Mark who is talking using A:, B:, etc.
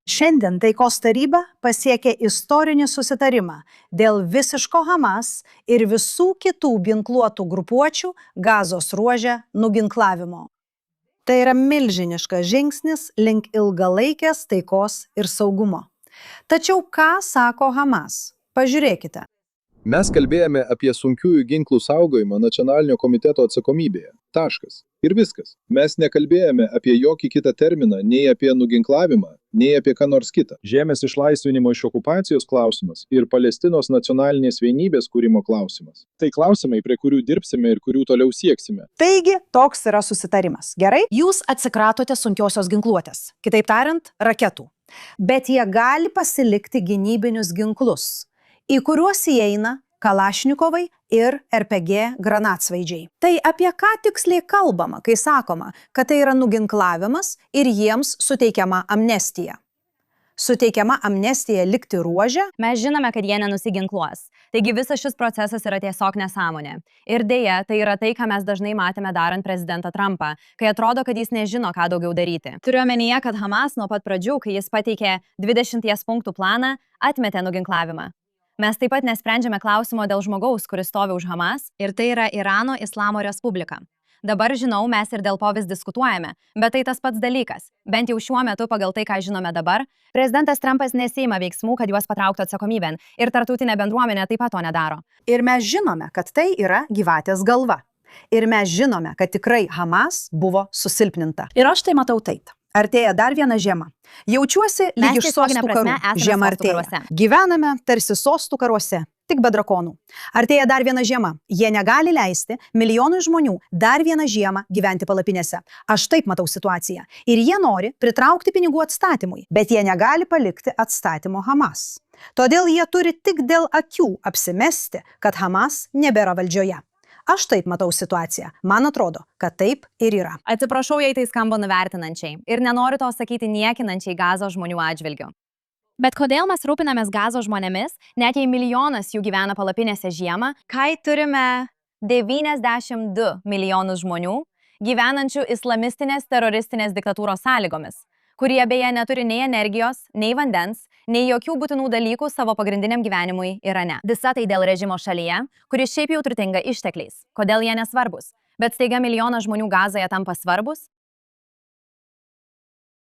A: Šiandien taikos taryba pasiekė istorinį susitarimą dėl visiško Hamas ir visų kitų ginkluotų grupuočių Gazos ruože nuginklavimo. Tai yra milžiniškas žingsnis link ilgalaikės taikos ir saugumo. Tačiau ką sako Hamas? Pažiūrėkite.
B: Mes kalbėjome apie sunkiųjų ginklų saugojimą nacionalinio komiteto atsakomybėje. Taškas. Ir viskas. Mes nekalbėjome apie jokį kitą terminą, nei apie nuginklavimą, nei apie ką nors kitą. Žemės išlaisvinimo iš okupacijos klausimas ir Palestinos nacionalinės vienybės kūrimo klausimas. Tai klausimai, prie kurių dirbsime ir kurių toliau sieksime.
A: Taigi, toks yra susitarimas. Gerai? Jūs atsikratote sunkiosios ginkluotės. Kitaip tariant, raketų. Bet jie gali pasilikti gynybinius ginklus, į kuriuos įeina kalašnikovai ir RPG granatsvaidžiai. Tai apie ką tiksliai kalbama, kai sakoma, kad tai yra nuginklavimas ir jiems suteikiama amnestija? Suteikiama amnestija likti ruože?
C: Mes žinome, kad jie nenusiginkluos. Taigi visas šis procesas yra tiesiog nesąmonė. Ir dėja, tai yra tai, ką mes dažnai matėme darant prezidentą Trumpą, kai atrodo, kad jis nežino, ką daugiau daryti. Turiu omenyje, kad Hamas nuo pat pradžių, kai jis pateikė 20 punktų planą, atmetė nuginklavimą. Mes taip pat nesprendžiame klausimo dėl žmogaus, kuris stovi už Hamas, ir tai yra Irano Islamo Respublika. Dabar žinau, mes ir dėl to vis diskutuojame, bet tai tas pats dalykas. Bent jau šiuo metu, pagal tai, ką žinome dabar, prezidentas Trumpas nesiima veiksmų, kad juos patrauktų atsakomybėn, ir tarptautinė bendruomenė taip pat to nedaro.
A: Ir mes žinome, kad tai yra gyvatės galva. Ir mes žinome, kad tikrai Hamas buvo susilpninta. Ir aš tai matau taip. Artėja dar viena žiema. Jaučiuosi lyg iš sostų karų. Žiema artėja. Gyvename tarsi sostų karuose, tik be drakonų. Artėja dar viena žiema. Jie negali leisti milijonui žmonių dar vieną žiemą gyventi palapinėse. Aš taip matau situaciją. Ir jie nori pritraukti pinigų atstatymui, bet jie negali palikti atstatymo Hamas. Todėl jie turi tik dėl akių apsimesti, kad Hamas nebėra valdžioje. Aš taip matau situaciją. Man atrodo, kad taip ir yra.
C: Atsiprašau, jei tai skamba nuvertinančiai ir nenoriu to sakyti niekinančiai Gazos žmonių atžvilgiu. Bet kodėl mes rūpinamės Gazos žmonėmis, net jei milijonas jų gyvena palapinėse žiemą, kai turime 92 milijonus žmonių gyvenančių islamistinės teroristinės diktatūros sąlygomis, kurie beje neturi nei energijos, nei vandens, nei jokių būtinų dalykų savo pagrindiniam gyvenimui Irane. Visa tai dėl režimo šalyje, kuris šiaip jau turtinga ištekliais. Kodėl jie nesvarbus? Bet staiga milijonas žmonių Gazoje tampa svarbus?